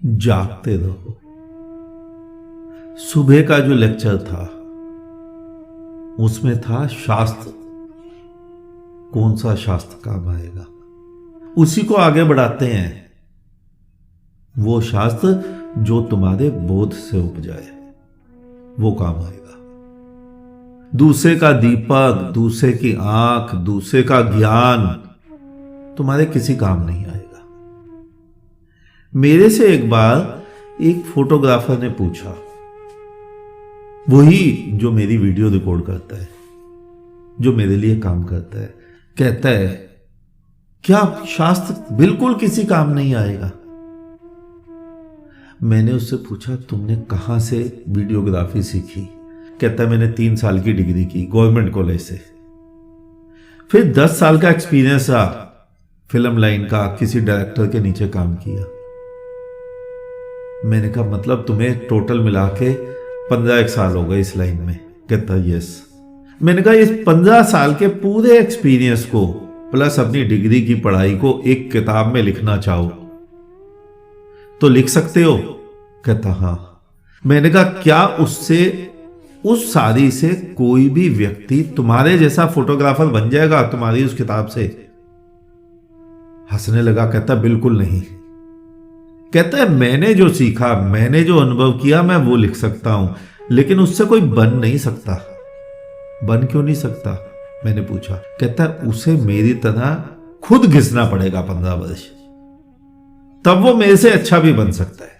जागते रहो। सुबह का जो लेक्चर था उसमें था शास्त्र, कौन सा शास्त्र काम आएगा, उसी को आगे बढ़ाते हैं। वो शास्त्र जो तुम्हारे बोध से उपजाए वो काम आएगा। दूसरे का दीपक, दूसरे की आंख, दूसरे का ज्ञान तुम्हारे किसी काम नहीं आएगा। मेरे से एक बार एक फोटोग्राफर ने पूछा, वही जो मेरी वीडियो रिकॉर्ड करता है, जो मेरे लिए काम करता है, कहता है क्या शास्त्र बिल्कुल किसी काम नहीं आएगा? मैंने उससे पूछा तुमने कहां से वीडियोग्राफी सीखी? कहता है मैंने 3 साल की डिग्री की गवर्नमेंट कॉलेज से, फिर 10 साल का एक्सपीरियंस रहा फिल्म लाइन का, किसी डायरेक्टर के नीचे काम किया। मैंने कहा मतलब तुम्हें टोटल मिला के 15 साल हो गए इस लाइन में? कहता यस। मैंने कहा इस 15 साल के पूरे एक्सपीरियंस को प्लस अपनी डिग्री की पढ़ाई को एक किताब में लिखना चाहो तो लिख सकते हो? कहता हाँ। मैंने कहा क्या उससे, उस सारी से कोई भी व्यक्ति तुम्हारे जैसा फोटोग्राफर बन जाएगा तुम्हारी उस किताब से? हंसने लगा, कहता बिल्कुल नहीं। कहता है मैंने जो सीखा, मैंने जो अनुभव किया मैं वो लिख सकता हूं, लेकिन उससे कोई बन नहीं सकता। बन क्यों नहीं सकता? मैंने पूछा। कहता है उसे मेरी तरह खुद घिसना पड़ेगा 15 वर्ष, तब वो मेरे से अच्छा भी बन सकता है।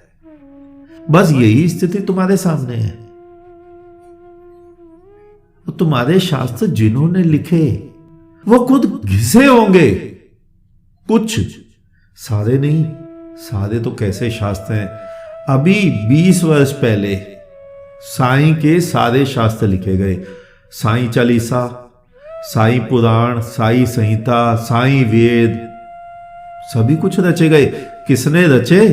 बस यही स्थिति तुम्हारे सामने है। तुम्हारे शास्त्र जिन्होंने लिखे वो खुद घिसे होंगे, कुछ, सारे नहीं। सारे तो कैसे शास्त्र हैं? अभी 20 वर्ष पहले साईं के सारे शास्त्र लिखे गए। साईं चालीसा, साईं पुराण, साईं संहिता, साईं वेद, सभी कुछ रचे गए। किसने रचे?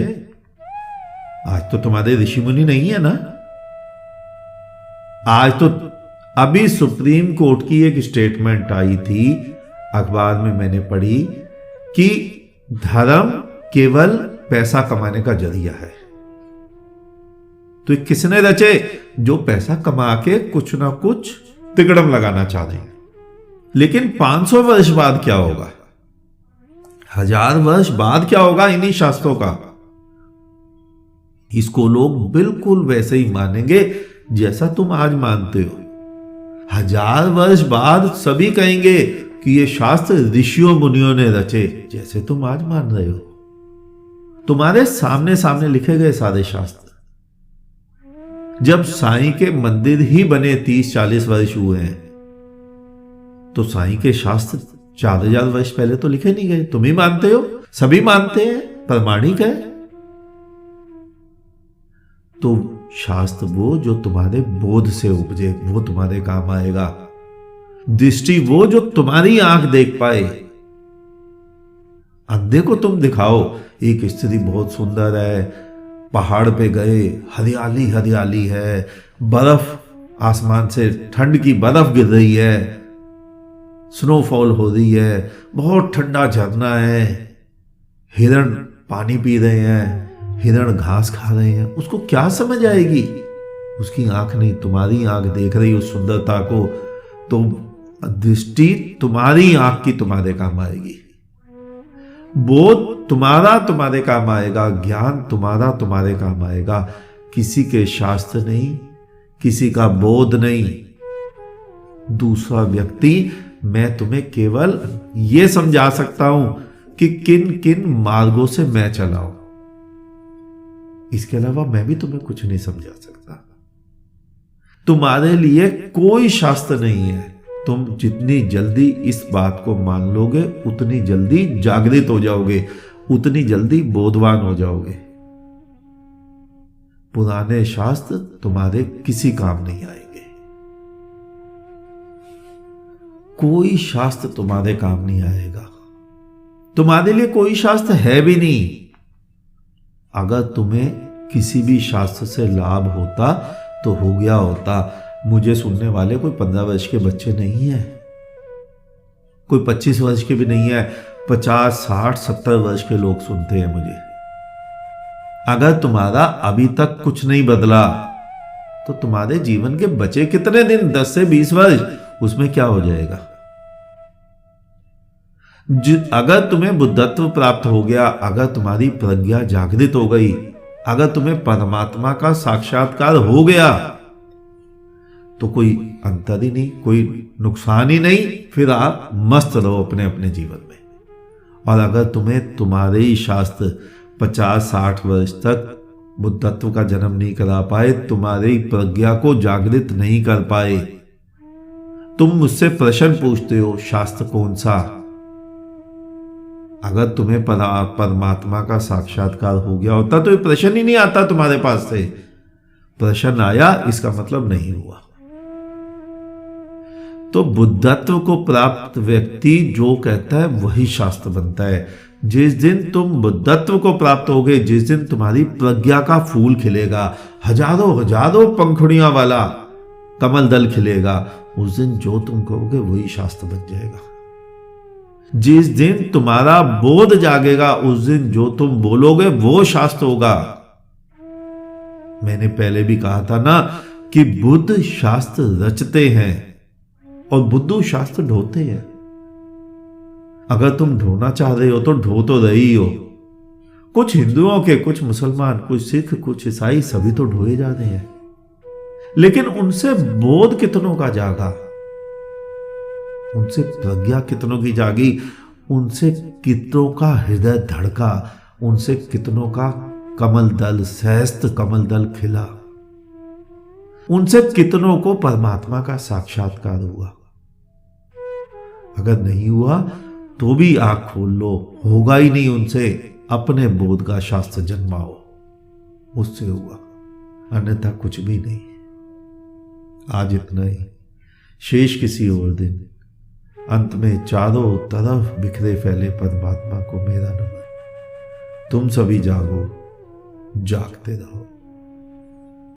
आज तो तुम्हारे ऋषि मुनि नहीं है ना। आज तो अभी सुप्रीम कोर्ट की एक स्टेटमेंट आई थी, अखबार में मैंने पढ़ी कि धर्म केवल पैसा कमाने का जरिया है। तो किसने रचे? जो पैसा कमा के कुछ ना कुछ तिकड़म लगाना चाह रहे हैं। लेकिन 500 वर्ष बाद क्या होगा, 1000 वर्ष बाद क्या होगा इन्हीं शास्त्रों का? इसको लोग बिल्कुल वैसे ही मानेंगे जैसा तुम आज मानते हो। 1000 वर्ष बाद सभी कहेंगे कि ये शास्त्र ऋषियों मुनियों ने रचे, जैसे तुम आज मान रहे हो। तुम्हारे सामने सामने लिखे गए सारे शास्त्र। जब साईं के मंदिर ही बने 30-40 वर्ष हुए हैं, तो साईं के शास्त्र 4000 वर्ष पहले तो लिखे नहीं गए। तुम ही मानते हो, सभी मानते हैं, प्रमाणिक है। तो शास्त्र वो जो तुम्हारे बोध से उपजे वो तुम्हारे काम आएगा। दृष्टि वो जो तुम्हारी आंख देख पाए। अंधे को तुम दिखाओ एक स्त्री बहुत सुंदर है, पहाड़ पे गए, हरियाली हरियाली है, बर्फ, आसमान से ठंड की बर्फ गिर रही है, स्नोफॉल हो रही है, बहुत ठंडा झरना है, हिरण पानी पी रहे हैं, हिरण घास खा रहे हैं, उसको क्या समझ आएगी? उसकी आंख नहीं, तुम्हारी आंख देख रही उस सुंदरता को। तो दृष्टि तुम्हारी आंख की तुम्हारे काम आएगी, बोध तुम्हारा तुम्हारे काम आएगा, ज्ञान तुम्हारा तुम्हारे काम आएगा। किसी के शास्त्र नहीं, किसी का बोध नहीं। दूसरा व्यक्ति, मैं तुम्हें केवल यह समझा सकता हूं कि किन किन मार्गों से मैं चला हूं, इसके अलावा मैं भी तुम्हें कुछ नहीं समझा सकता। तुम्हारे लिए कोई शास्त्र नहीं है। तुम जितनी जल्दी इस बात को मान लोगे उतनी जल्दी जागृत हो जाओगे, उतनी जल्दी बोधवान हो जाओगे। पुराने शास्त्र तुम्हारे किसी काम नहीं आएंगे। कोई शास्त्र तुम्हारे काम नहीं आएगा। तुम्हारे लिए कोई शास्त्र है भी नहीं। अगर तुम्हें किसी भी शास्त्र से लाभ होता तो हो गया होता। मुझे सुनने वाले कोई 15 वर्ष के बच्चे नहीं है, कोई 25 वर्ष के भी नहीं है, 50, 60, 70 वर्ष के लोग सुनते हैं मुझे। अगर तुम्हारा अभी तक कुछ नहीं बदला तो तुम्हारे जीवन के बचे कितने दिन, 10 से 20 वर्ष, उसमें क्या हो जाएगा? अगर तुम्हें बुद्धत्व प्राप्त हो गया, अगर तुम्हारी प्रज्ञा जागृत हो गई, अगर तुम्हें परमात्मा का साक्षात्कार हो गया, तो कोई अंतर ही नहीं, कोई नुकसान ही नहीं, फिर आप मस्त रहो अपने अपने जीवन में। और अगर तुम्हें तुम्हारे ही शास्त्र 50-60 वर्ष तक बुद्धत्व का जन्म नहीं करा पाए, तुम्हारी प्रज्ञा को जागृत नहीं कर पाए, तुम मुझसे प्रश्न पूछते हो शास्त्र कौन सा? अगर तुम्हें परमात्मा का साक्षात्कार हो गया होता तो ये प्रश्न ही नहीं आता तुम्हारे पास से। प्रश्न आया, इसका मतलब नहीं हुआ। तो बुद्धत्व को प्राप्त व्यक्ति जो कहता है वही शास्त्र बनता है। जिस दिन तुम बुद्धत्व को प्राप्त होगे, जिस दिन तुम्हारी प्रज्ञा का फूल खिलेगा, हजारों हजारों पंखुड़ियां वाला कमल दल खिलेगा, उस दिन जो तुम कहोगे वही शास्त्र बन जाएगा। जिस दिन तुम्हारा बोध जागेगा, उस दिन जो तुम बोलोगे वो शास्त्र होगा। मैंने पहले भी कहा था ना कि बुद्ध शास्त्र रचते हैं और बुद्धू शास्त्र ढोते हैं। अगर तुम ढोना चाह रहे हो तो ढो तो रही हो। कुछ हिंदुओं के, कुछ मुसलमान, कुछ सिख, कुछ ईसाई, सभी तो ढोए जा रहे हैं, लेकिन उनसे बोध कितनों का जागा, उनसे प्रज्ञा कितनों की जागी, उनसे कितनों का हृदय धड़का, उनसे कितनों का कमल दल, सहस्त्र कमल दल खिला, उनसे कितनों को परमात्मा का साक्षात्कार हुआ। अगर नहीं हुआ तो भी आंख खोल लो, होगा ही नहीं उनसे, अपने बोध का शास्त्र जन्माओ, उससे हुआ, अन्यथा कुछ भी नहीं। आज इतना ही, शेष किसी और दिन। अंत में चारों तरफ बिखरे फैले परमात्मा को मेरा नमन। तुम सभी जागो, जागते रहो।